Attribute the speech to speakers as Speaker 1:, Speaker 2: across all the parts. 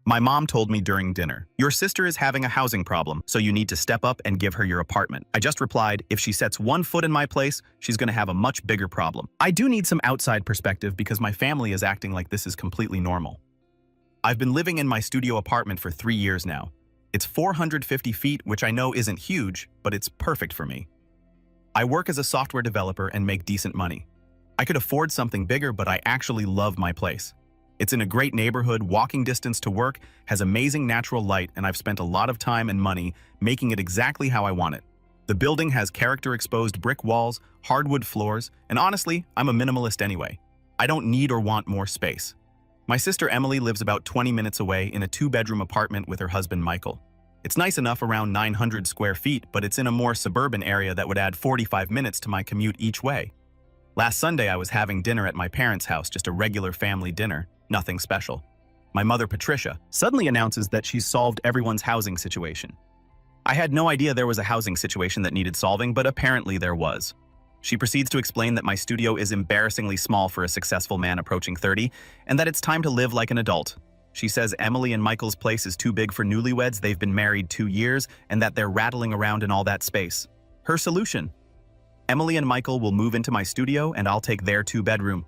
Speaker 1: My mom told me during dinner, "Your sister is having a housing problem, so you need to step up and give her your apartment." I just replied, "If she sets one foot in my place, she's going to have a much bigger problem." I do need some outside perspective because my family is acting like this is completely normal. I've been living in my studio apartment for 3 years now. It's 450 feet, which I know isn't huge, but it's perfect for me. I work as a software developer and make decent money. I could afford something bigger, but I actually love my place. It's in a great neighborhood, walking distance to work, has amazing natural light, and I've spent a lot of time and money making it exactly how I want it. The building has character-exposed brick walls, hardwood floors, and honestly, I'm a minimalist anyway. I don't need or want more space. My sister Emily lives about 20 minutes away in a 2-bedroom apartment with her husband Michael. It's nice enough, around 900 square feet, but it's in a more suburban area that would add 45 minutes to my commute each way. Last Sunday, I was having dinner at my parents' house, just a regular family dinner. Nothing special. My mother, Patricia, suddenly announces that she's solved everyone's housing situation. I had no idea there was a housing situation that needed solving, but apparently there was. She proceeds to explain that my studio is embarrassingly small for a successful man approaching 30, and that it's time to live like an adult. She says Emily and Michael's place is too big for newlyweds, they've been married 2 years, and that they're rattling around in all that space. Her solution: Emily and Michael will move into my studio and I'll take their 2-bedroom.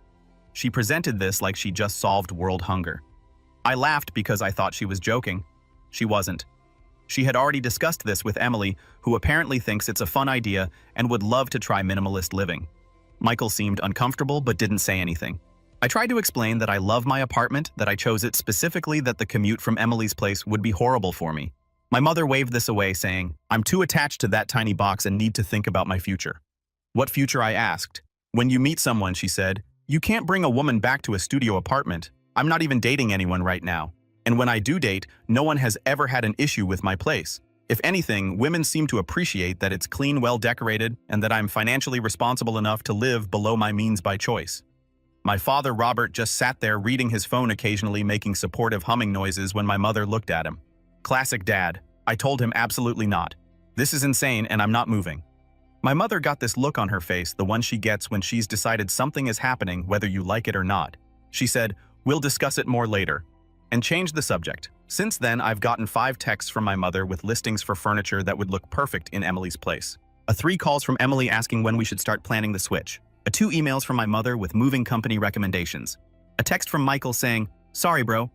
Speaker 1: She presented this like she just solved world hunger. I laughed because I thought she was joking. She wasn't. She had already discussed this with Emily, who apparently thinks it's a fun idea and would love to try minimalist living. Michael seemed uncomfortable but didn't say anything. I tried to explain that I love my apartment, that I chose it specifically, that the commute from Emily's place would be horrible for me. My mother waved this away, saying, "I'm too attached to that tiny box and need to think about my future." "What future?" I asked. "When you meet someone," she said, "you can't bring a woman back to a studio apartment. I'm not even dating anyone right now. And when I do date, no one has ever had an issue with my place. If anything, women seem to appreciate that it's clean, well decorated, and that I'm financially responsible enough to live below my means by choice." My father, Robert, just sat there reading his phone, occasionally making supportive humming noises when my mother looked at him. Classic dad. I told him absolutely not. This is insane and I'm not moving. My mother got this look on her face, the one she gets when she's decided something is happening, whether you like it or not. She said, "We'll discuss it more later," and changed the subject. Since then, I've gotten 5 texts from my mother with listings for furniture that would look perfect in Emily's place. 3 calls from Emily asking when we should start planning the switch. 2 emails from my mother with moving company recommendations. A text from Michael saying, "Sorry, bro.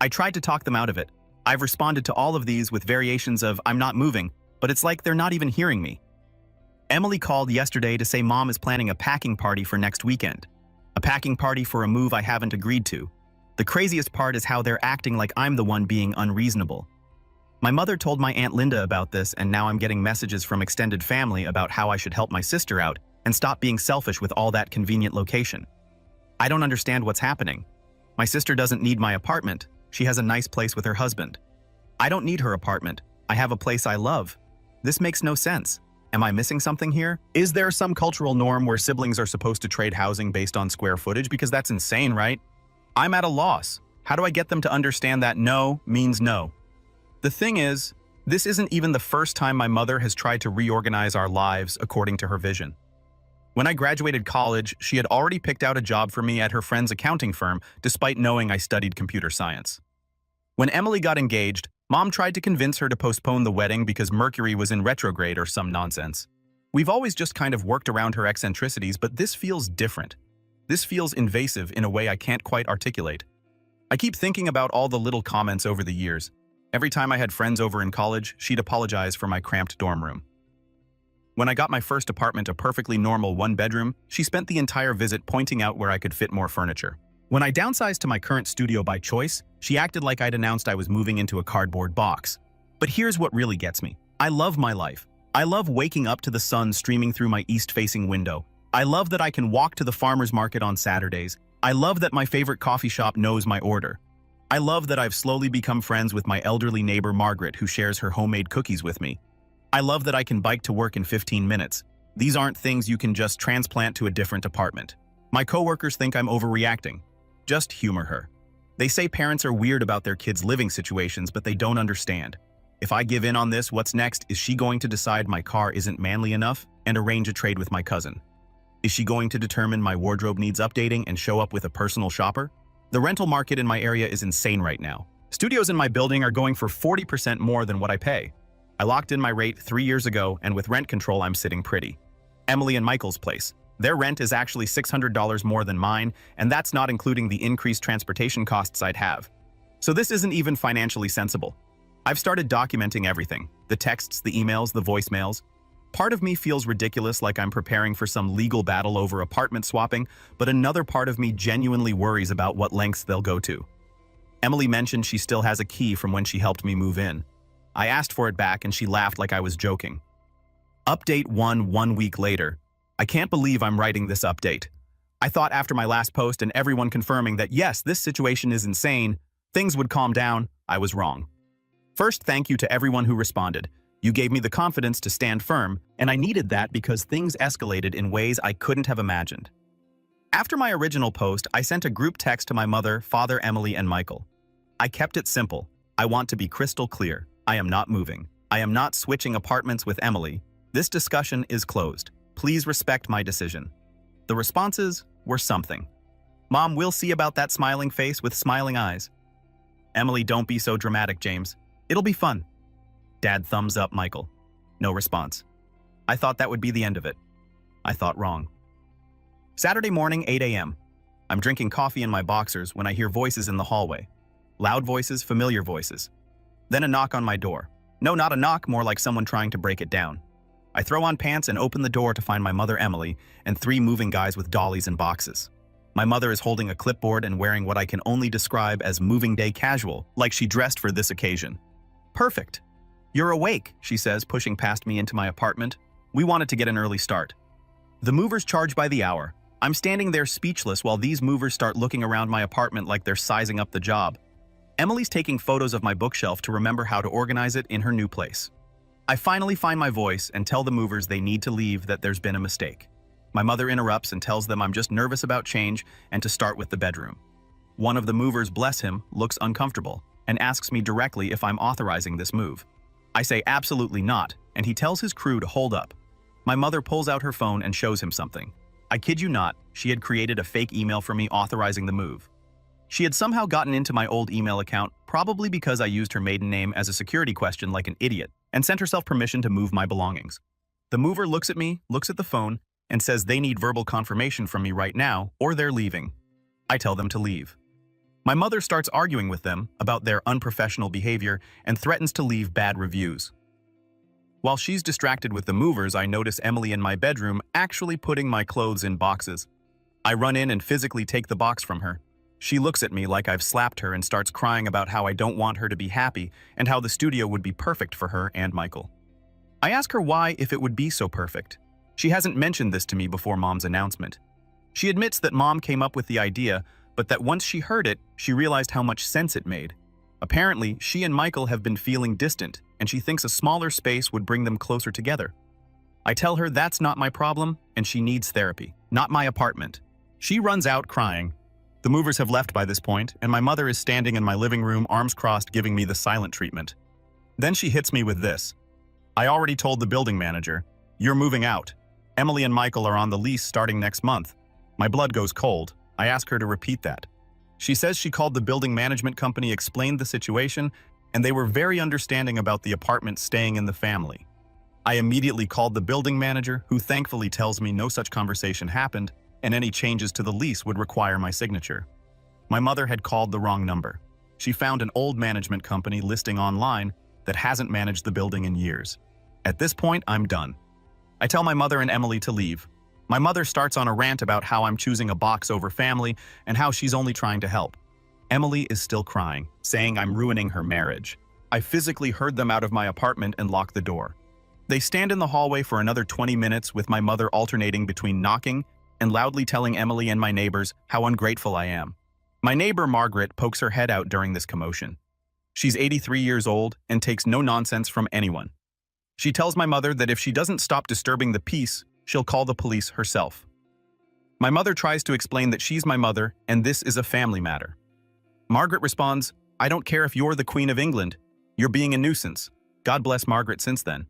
Speaker 1: I tried to talk them out of it. I've responded to all of these with variations of 'I'm not moving,' but it's like they're not even hearing me." Emily called yesterday to say mom is planning a packing party for next weekend. A packing party for a move I haven't agreed to. The craziest part is how they're acting like I'm the one being unreasonable. My mother told my Aunt Linda about this, and now I'm getting messages from extended family about how I should help my sister out and stop being selfish with all that convenient location. I don't understand what's happening. My sister doesn't need my apartment. She has a nice place with her husband. I don't need her apartment. I have a place I love. This makes no sense. Am I missing something here? Is there some cultural norm where siblings are supposed to trade housing based on square footage? Because that's insane, right? I'm at a loss. How do I get them to understand that no means no? The thing is, this isn't even the first time my mother has tried to reorganize our lives according to her vision. When I graduated college, she had already picked out a job for me at her friend's accounting firm, despite knowing I studied computer science. When Emily got engaged, Mom tried to convince her to postpone the wedding because Mercury was in retrograde or some nonsense. We've always just kind of worked around her eccentricities, but this feels different. This feels invasive in a way I can't quite articulate. I keep thinking about all the little comments over the years. Every time I had friends over in college, she'd apologize for my cramped dorm room. When I got my first apartment, a perfectly normal 1-bedroom, she spent the entire visit pointing out where I could fit more furniture. When I downsized to my current studio by choice, she acted like I'd announced I was moving into a cardboard box. But here's what really gets me. I love my life. I love waking up to the sun streaming through my east-facing window. I love that I can walk to the farmer's market on Saturdays. I love that my favorite coffee shop knows my order. I love that I've slowly become friends with my elderly neighbor Margaret, who shares her homemade cookies with me. I love that I can bike to work in 15 minutes. These aren't things you can just transplant to a different apartment. My coworkers think I'm overreacting. Just humor her. They say parents are weird about their kids' living situations, but they don't understand. If I give in on this, what's next? Is she going to decide my car isn't manly enough and arrange a trade with my cousin? Is she going to determine my wardrobe needs updating and show up with a personal shopper? The rental market in my area is insane right now. Studios in my building are going for 40% more than what I pay. I locked in my rate 3 years ago, and with rent control, I'm sitting pretty. Emily and Michael's place. Their rent is actually $600 more than mine, and that's not including the increased transportation costs I'd have. So this isn't even financially sensible. I've started documenting everything. The texts, the emails, the voicemails. Part of me feels ridiculous, like I'm preparing for some legal battle over apartment swapping, but another part of me genuinely worries about what lengths they'll go to. Emily mentioned she still has a key from when she helped me move in. I asked for it back and she laughed like I was joking. Update 1 week later. I can't believe I'm writing this update. I thought after my last post and everyone confirming that yes, this situation is insane, things would calm down. I was wrong. First, thank you to everyone who responded. You gave me the confidence to stand firm, and I needed that because things escalated in ways I couldn't have imagined. After my original post, I sent a group text to my mother, father, Emily, and Michael. I kept it simple. I want to be crystal clear. I am not moving. I am not switching apartments with Emily. This discussion is closed. Please respect my decision. The responses were something. Mom, we'll see about that smiling face with smiling eyes. Emily, don't be so dramatic, James. It'll be fun. Dad, thumbs up, Michael. No response. I thought that would be the end of it. I thought wrong. Saturday morning, 8 a.m. I'm drinking coffee in my boxers when I hear voices in the hallway. Loud voices, familiar voices. Then a knock on my door. No, not a knock, more like someone trying to break it down. I throw on pants and open the door to find my mother, Emily, and 3 moving guys with dollies and boxes. My mother is holding a clipboard and wearing what I can only describe as moving day casual, like she dressed for this occasion. Perfect. You're awake, she says, pushing past me into my apartment. We wanted to get an early start. The movers charge by the hour. I'm standing there speechless while these movers start looking around my apartment like they're sizing up the job. Emily's taking photos of my bookshelf to remember how to organize it in her new place. I finally find my voice and tell the movers they need to leave, that there's been a mistake. My mother interrupts and tells them I'm just nervous about change and to start with the bedroom. One of the movers, bless him, looks uncomfortable and asks me directly if I'm authorizing this move. I say absolutely not, and he tells his crew to hold up. My mother pulls out her phone and shows him something. I kid you not, she had created a fake email for me authorizing the move. She had somehow gotten into my old email account, probably because I used her maiden name as a security question like an idiot, and sent herself permission to move my belongings. The mover looks at me, looks at the phone, and says they need verbal confirmation from me right now, or they're leaving. I tell them to leave. My mother starts arguing with them about their unprofessional behavior and threatens to leave bad reviews. While she's distracted with the movers, I notice Emily in my bedroom actually putting my clothes in boxes. I run in and physically take the box from her. She looks at me like I've slapped her and starts crying about how I don't want her to be happy and how the studio would be perfect for her and Michael. I ask her why, if it would be so perfect. She hasn't mentioned this to me before Mom's announcement. She admits that Mom came up with the idea, but that once she heard it, she realized how much sense it made. Apparently, she and Michael have been feeling distant, and she thinks a smaller space would bring them closer together. I tell her that's not my problem, and she needs therapy, not my apartment. She runs out crying. The movers have left by this point, and my mother is standing in my living room, arms crossed, giving me the silent treatment. Then she hits me with this. I already told the building manager. You're moving out. Emily and Michael are on the lease starting next month. My blood goes cold. I ask her to repeat that. She says she called the building management company, explained the situation, and they were very understanding about the apartment staying in the family. I immediately called the building manager, who thankfully tells me no such conversation happened, and any changes to the lease would require my signature. My mother had called the wrong number. She found an old management company listing online that hasn't managed the building in years. At this point, I'm done. I tell my mother and Emily to leave. My mother starts on a rant about how I'm choosing a box over family and how she's only trying to help. Emily is still crying, saying I'm ruining her marriage. I physically herd them out of my apartment and lock the door. They stand in the hallway for another 20 minutes with my mother alternating between knocking and loudly telling Emily and my neighbors how ungrateful I am. My neighbor Margaret pokes her head out during this commotion. She's 83 years old and takes no nonsense from anyone. She tells my mother that if she doesn't stop disturbing the peace, she'll call the police herself. My mother tries to explain that she's my mother and this is a family matter. Margaret responds, I don't care if you're the Queen of England. You're being a nuisance. God bless Margaret since then.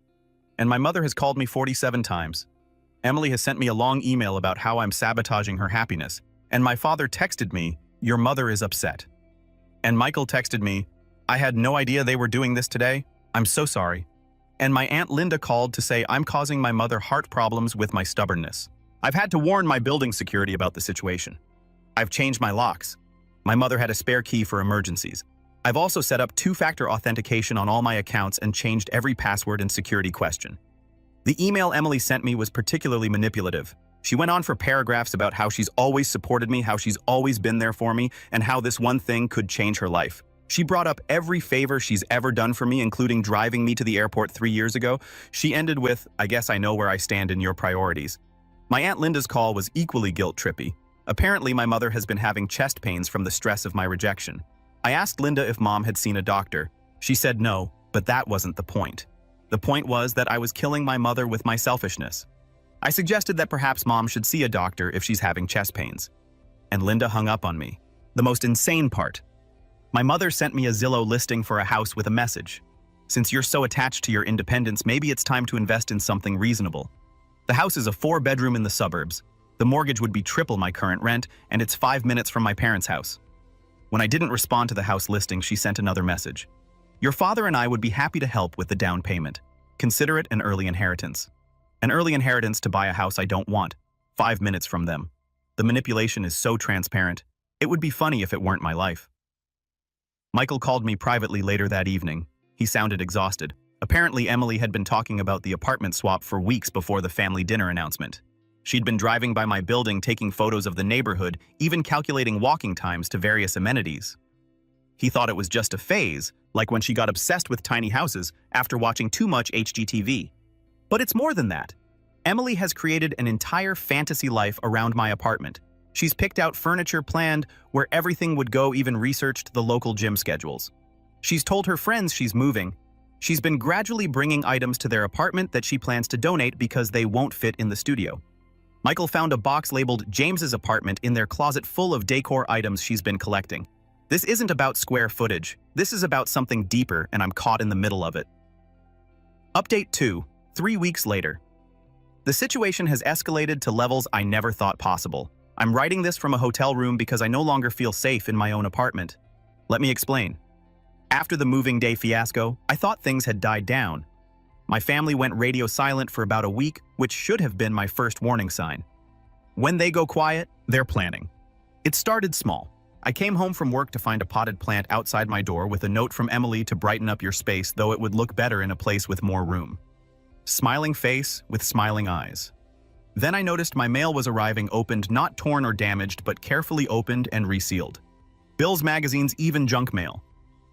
Speaker 1: And my mother has called me 47 times. Emily has sent me a long email about how I'm sabotaging her happiness. And my father texted me, your mother is upset. And Michael texted me, I had no idea they were doing this today. I'm so sorry. And my Aunt Linda called to say I'm causing my mother heart problems with my stubbornness. I've had to warn my building security about the situation. I've changed my locks. My mother had a spare key for emergencies. I've also set up two-factor authentication on all my accounts and changed every password and security question. The email Emily sent me was particularly manipulative. She went on for paragraphs about how she's always supported me, how she's always been there for me, and how this one thing could change her life. She brought up every favor she's ever done for me, including driving me to the airport 3 years ago. She ended with, "I guess I know where I stand in your priorities." My Aunt Linda's call was equally guilt-trippy. Apparently, my mother has been having chest pains from the stress of my rejection. I asked Linda if Mom had seen a doctor. She said no, but that wasn't the point. The point was that I was killing my mother with my selfishness. I suggested that perhaps Mom should see a doctor if she's having chest pains. And Linda hung up on me. The most insane part. My mother sent me a Zillow listing for a house with a message. "Since you're so attached to your independence, maybe it's time to invest in something reasonable." The house is a 4-bedroom in the suburbs. The mortgage would be triple my current rent, and it's 5 minutes from my parents' house. When I didn't respond to the house listing, she sent another message. "Your father and I would be happy to help with the down payment. Consider it an early inheritance." An early inheritance to buy a house I don't want, 5 minutes from them. The manipulation is so transparent. It would be funny if it weren't my life. Michael called me privately later that evening. He sounded exhausted. Apparently, Emily had been talking about the apartment swap for weeks before the family dinner announcement. She'd been driving by my building, taking photos of the neighborhood, even calculating walking times to various amenities. He thought it was just a phase, like when she got obsessed with tiny houses after watching too much HGTV. But it's more than that. Emily has created an entire fantasy life around my apartment. She's picked out furniture planned where everything would go, even researched the local gym schedules. She's told her friends she's moving. She's been gradually bringing items to their apartment that she plans to donate because they won't fit in the studio. Michael found a box labeled James's apartment in their closet full of decor items she's been collecting. This isn't about square footage. This is about something deeper, and I'm caught in the middle of it. Update 2, 3 weeks later. The situation has escalated to levels I never thought possible. I'm writing this from a hotel room because I no longer feel safe in my own apartment. Let me explain. After the moving day fiasco, I thought things had died down. My family went radio silent for about a week, which should have been my first warning sign. When they go quiet, they're planning. It started small. I came home from work to find a potted plant outside my door with a note from Emily to brighten up your space, though it would look better in a place with more room. Smiling face with smiling eyes. Then I noticed my mail was arriving opened, not torn or damaged, but carefully opened and resealed. Bills, magazines, even junk mail.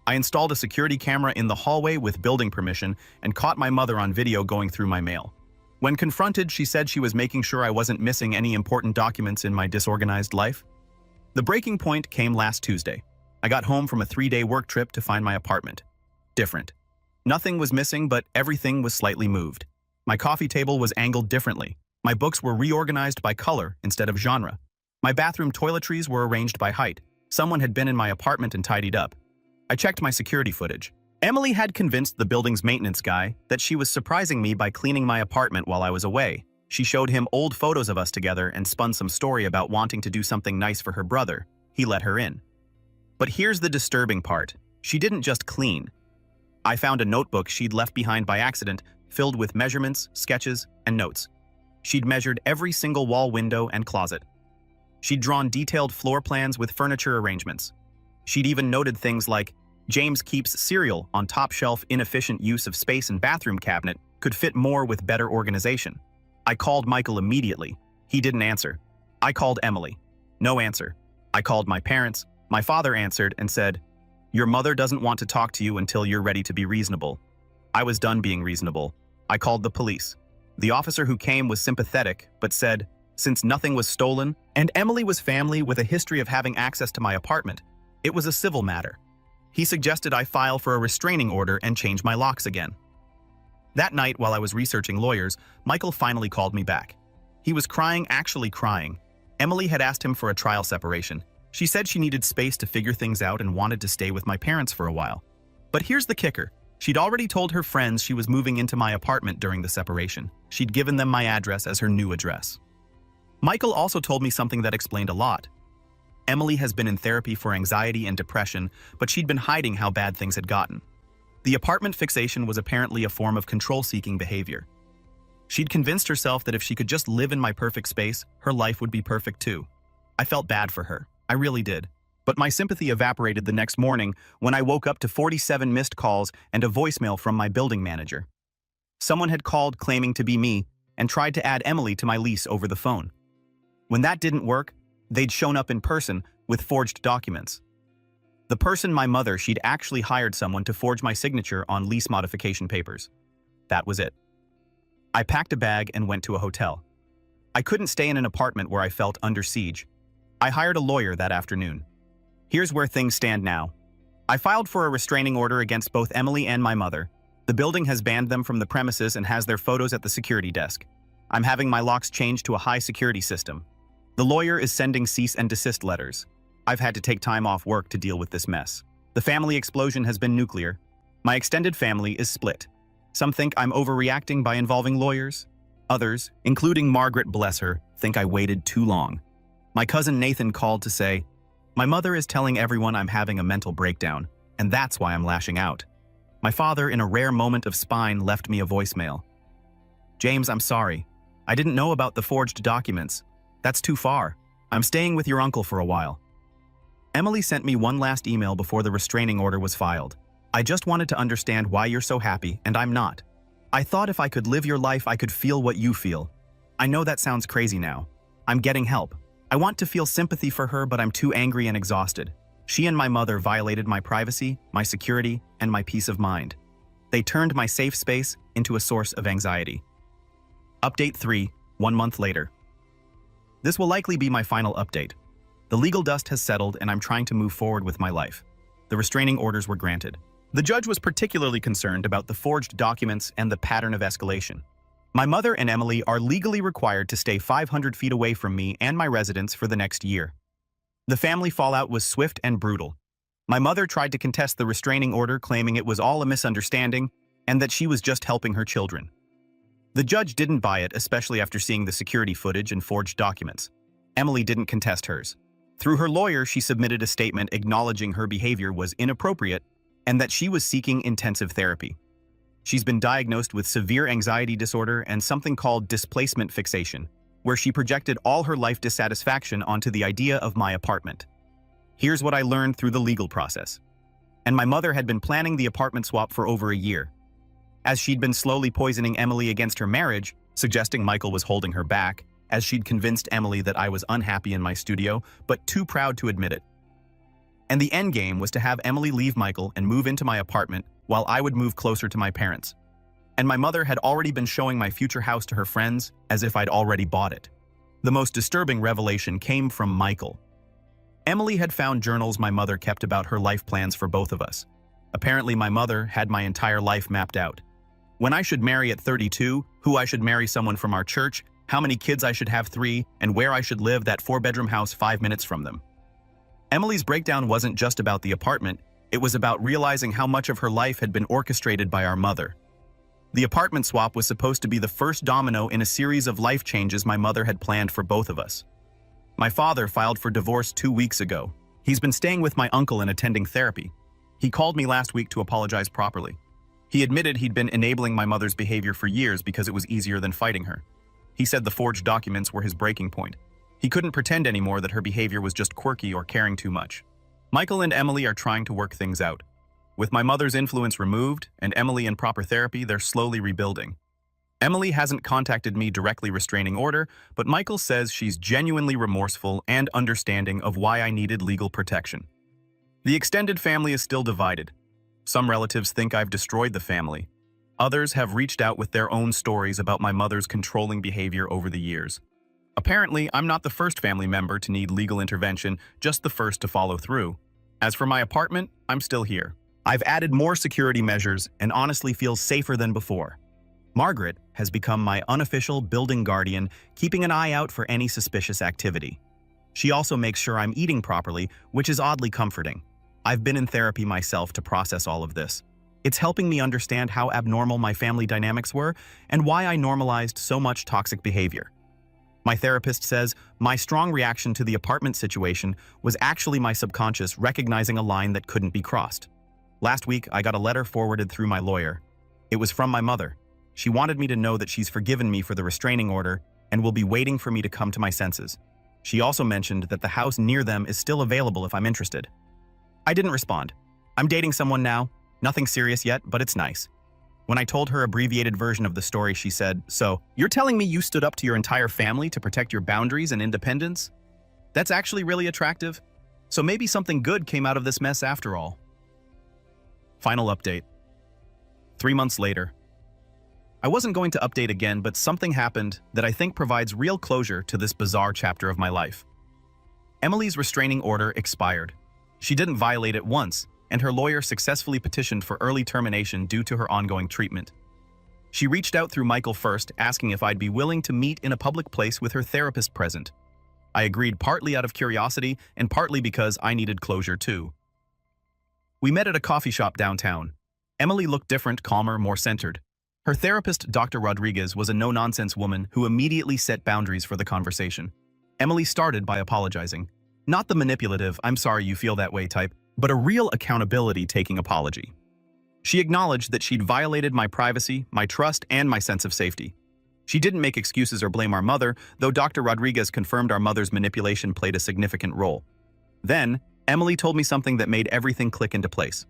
Speaker 1: I installed a security camera in the hallway with building permission and caught my mother on video going through my mail. When confronted, she said she was making sure I wasn't missing any important documents in my disorganized life. The breaking point came last Tuesday. I got home from a 3-day work trip to find my apartment. Different. Nothing was missing, but everything was slightly moved. My coffee table was angled differently. My books were reorganized by color instead of genre. My bathroom toiletries were arranged by height. Someone had been in my apartment and tidied up. I checked my security footage. Emily had convinced the building's maintenance guy that she was surprising me by cleaning my apartment while I was away. She showed him old photos of us together and spun some story about wanting to do something nice for her brother. He let her in. But here's the disturbing part. She didn't just clean. I found a notebook she'd left behind by accident, filled with measurements, sketches, and notes. She'd measured every single wall, window, and closet. She'd drawn detailed floor plans with furniture arrangements. She'd even noted things like, James keeps cereal on top shelf, inefficient use of space and bathroom cabinet, could fit more with better organization. I called Michael immediately. He didn't answer. I called Emily. No answer. I called my parents. My father answered and said, "Your mother doesn't want to talk to you until you're ready to be reasonable." I was done being reasonable. I called the police. The officer who came was sympathetic, but said, since nothing was stolen, and Emily was family with a history of having access to my apartment, it was a civil matter. He suggested I file for a restraining order and change my locks again. That night, while I was researching lawyers, Michael finally called me back. He was crying, actually crying. Emily had asked him for a trial separation. She said she needed space to figure things out and wanted to stay with my parents for a while. But here's the kicker. She'd already told her friends she was moving into my apartment during the separation. She'd given them my address as her new address. Michael also told me something that explained a lot. Emily has been in therapy for anxiety and depression, but she'd been hiding how bad things had gotten. The apartment fixation was apparently a form of control-seeking behavior. She'd convinced herself that if she could just live in my perfect space, her life would be perfect too. I felt bad for her. I really did. But my sympathy evaporated the next morning when I woke up to 47 missed calls and a voicemail from my building manager. Someone had called claiming to be me and tried to add Emily to my lease over the phone. When that didn't work, they'd shown up in person with forged documents. The person, my mother, she'd actually hired someone to forge my signature on lease modification papers. That was it. I packed a bag and went to a hotel. I couldn't stay in an apartment where I felt under siege. I hired a lawyer that afternoon. Here's where things stand now. I filed for a restraining order against both Emily and my mother. The building has banned them from the premises and has their photos at the security desk. I'm having my locks changed to a high security system. The lawyer is sending cease and desist letters. I've had to take time off work to deal with this mess. The family explosion has been nuclear. My extended family is split. Some think I'm overreacting by involving lawyers. Others, including Margaret, bless her, think I waited too long. My cousin Nathan called to say, "My mother is telling everyone I'm having a mental breakdown, and that's why I'm lashing out." My father, in a rare moment of spine, left me a voicemail. "James, I'm sorry. I didn't know about the forged documents. That's too far. I'm staying with your uncle for a while." Emily sent me one last email before the restraining order was filed. "I just wanted to understand why you're so happy, and I'm not. I thought if I could live your life, I could feel what you feel. I know that sounds crazy now. I'm getting help. I want to feel sympathy for her, but I'm too angry and exhausted. She and my mother violated my privacy, my security, and my peace of mind. They turned my safe space into a source of anxiety." Update 3, 1 month later. This will likely be my final update. The legal dust has settled and I'm trying to move forward with my life. The restraining orders were granted. The judge was particularly concerned about the forged documents and the pattern of escalation. My mother and Emily are legally required to stay 500 feet away from me and my residence for the next year. The family fallout was swift and brutal. My mother tried to contest the restraining order, claiming it was all a misunderstanding and that she was just helping her children. The judge didn't buy it, especially after seeing the security footage and forged documents. Emily didn't contest hers. Through her lawyer, she submitted a statement acknowledging her behavior was inappropriate and that she was seeking intensive therapy. She's been diagnosed with severe anxiety disorder and something called displacement fixation, where she projected all her life dissatisfaction onto the idea of my apartment. Here's what I learned through the legal process. And my mother had been planning the apartment swap for over a year. As she'd been slowly poisoning Emily against her marriage, suggesting Michael was holding her back, as she'd convinced Emily that I was unhappy in my studio, but too proud to admit it. And the end game was to have Emily leave Michael and move into my apartment while I would move closer to my parents. And my mother had already been showing my future house to her friends as if I'd already bought it. The most disturbing revelation came from Michael. Emily had found journals my mother kept about her life plans for both of us. Apparently, my mother had my entire life mapped out. When I should marry at 32, who I should marry someone from our church, how many kids I should have 3, and where I should live that 4-bedroom house 5 minutes from them. Emily's breakdown wasn't just about the apartment, it was about realizing how much of her life had been orchestrated by our mother. The apartment swap was supposed to be the first domino in a series of life changes my mother had planned for both of us. My father filed for divorce 2 weeks ago. He's been staying with my uncle and attending therapy. He called me last week to apologize properly. He admitted he'd been enabling my mother's behavior for years because it was easier than fighting her. He said the forged documents were his breaking point. He couldn't pretend anymore that her behavior was just quirky or caring too much. Michael and Emily are trying to work things out. With my mother's influence removed and Emily in proper therapy, they're slowly rebuilding. Emily hasn't contacted me directly restraining order, but Michael says she's genuinely remorseful and understanding of why I needed legal protection. The extended family is still divided. Some relatives think I've destroyed the family. Others have reached out with their own stories about my mother's controlling behavior over the years. Apparently, I'm not the first family member to need legal intervention, just the first to follow through. As for my apartment, I'm still here. I've added more security measures and honestly feel safer than before. Margaret has become my unofficial building guardian, keeping an eye out for any suspicious activity. She also makes sure I'm eating properly, which is oddly comforting. I've been in therapy myself to process all of this. It's helping me understand how abnormal my family dynamics were and why I normalized so much toxic behavior. My therapist says my strong reaction to the apartment situation was actually my subconscious recognizing a line that couldn't be crossed. Last week, I got a letter forwarded through my lawyer. It was from my mother. She wanted me to know that she's forgiven me for the restraining order and will be waiting for me to come to my senses. She also mentioned that the house near them is still available if I'm interested. I didn't respond. I'm dating someone now. Nothing serious yet, but it's nice. When I told her abbreviated version of the story, she said, "So, you're telling me you stood up to your entire family to protect your boundaries and independence? That's actually really attractive. So maybe something good came out of this mess after all." Final update. 3 months later. I wasn't going to update again, but something happened that I think provides real closure to this bizarre chapter of my life. Emily's restraining order expired. She didn't violate it once, and her lawyer successfully petitioned for early termination due to her ongoing treatment. She reached out through Michael first, asking if I'd be willing to meet in a public place with her therapist present. I agreed partly out of curiosity and partly because I needed closure too. We met at a coffee shop downtown. Emily looked different, calmer, more centered. Her therapist, Dr. Rodriguez, was a no-nonsense woman who immediately set boundaries for the conversation. Emily started by apologizing. Not the manipulative, "I'm sorry you feel that way" type, but a real accountability-taking apology. She acknowledged that she'd violated my privacy, my trust, and my sense of safety. She didn't make excuses or blame our mother, though Dr. Rodriguez confirmed our mother's manipulation played a significant role. Then, Emily told me something that made everything click into place.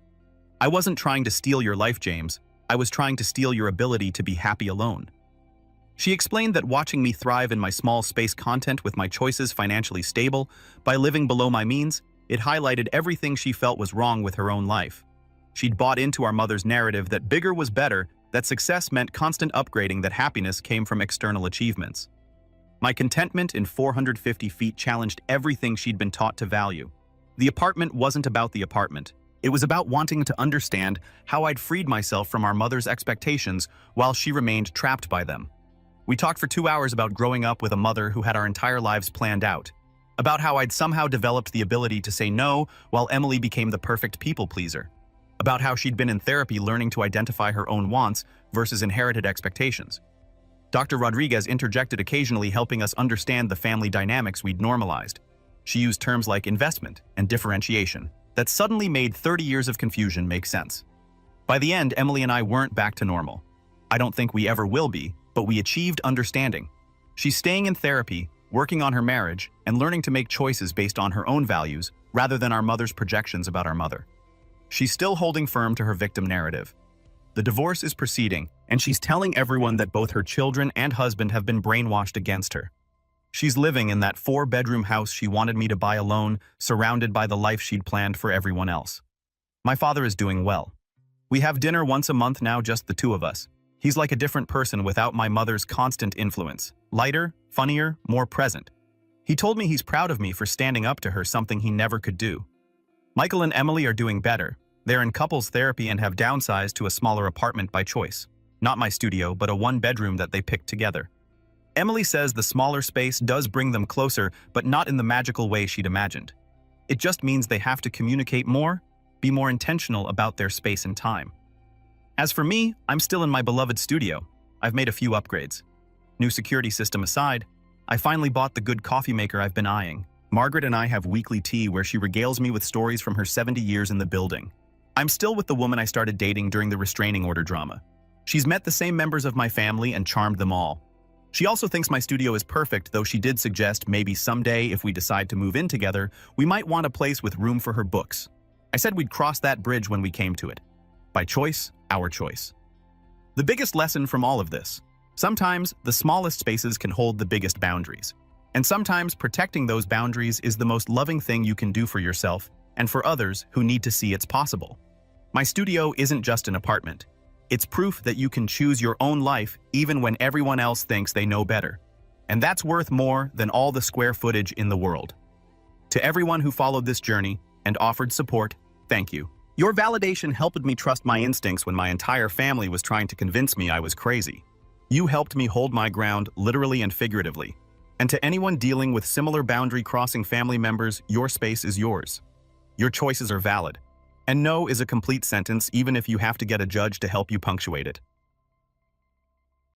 Speaker 1: "I wasn't trying to steal your life, James. I was trying to steal your ability to be happy alone." She explained that watching me thrive in my small space content with my choices financially stable, by living below my means, it highlighted everything she felt was wrong with her own life. She'd bought into our mother's narrative that bigger was better, that success meant constant upgrading, that happiness came from external achievements. My contentment in 450 feet challenged everything she'd been taught to value. The apartment wasn't about the apartment. It was about wanting to understand how I'd freed myself from our mother's expectations while she remained trapped by them. We talked for 2 hours about growing up with a mother who had our entire lives planned out, about how I'd somehow developed the ability to say no while Emily became the perfect people pleaser, about how she'd been in therapy learning to identify her own wants versus inherited expectations. Dr. Rodriguez interjected occasionally, helping us understand the family dynamics we'd normalized. She used terms like investment and differentiation that suddenly made 30 years of confusion make sense. By the end, Emily and I weren't back to normal. I don't think we ever will be, but we achieved understanding. She's staying in therapy, working on her marriage, and learning to make choices based on her own values rather than our mother's projections about our mother. She's still holding firm to her victim narrative. The divorce is proceeding, and she's telling everyone that both her children and husband have been brainwashed against her. She's living in that 4-bedroom house she wanted me to buy alone, surrounded by the life she'd planned for everyone else. My father is doing well. We have dinner once a month now, just the two of us. He's like a different person without my mother's constant influence. Lighter, funnier, more present. He told me he's proud of me for standing up to her, something he never could do. Michael and Emily are doing better. They're in couples therapy and have downsized to a smaller apartment by choice. Not my studio, but a 1-bedroom that they picked together. Emily says the smaller space does bring them closer, but not in the magical way she'd imagined. It just means they have to communicate more, be more intentional about their space and time. As for me, I'm still in my beloved studio. I've made a few upgrades. New security system aside, I finally bought the good coffee maker I've been eyeing. Margaret and I have weekly tea where she regales me with stories from her 70 years in the building. I'm still with the woman I started dating during the restraining order drama. She's met the same members of my family and charmed them all. She also thinks my studio is perfect, though she did suggest maybe someday, if we decide to move in together, we might want a place with room for her books. I said we'd cross that bridge when we came to it. By choice, our choice. The biggest lesson from all of this: sometimes the smallest spaces can hold the biggest boundaries. And sometimes protecting those boundaries is the most loving thing you can do for yourself and for others who need to see it's possible. My studio isn't just an apartment. It's proof that you can choose your own life even when everyone else thinks they know better. And that's worth more than all the square footage in the world. To everyone who followed this journey and offered support, thank you. Your validation helped me trust my instincts when my entire family was trying to convince me I was crazy. You helped me hold my ground literally and figuratively. And to anyone dealing with similar boundary-crossing family members, your space is yours. Your choices are valid. And no is a complete sentence even if you have to get a judge to help you punctuate it.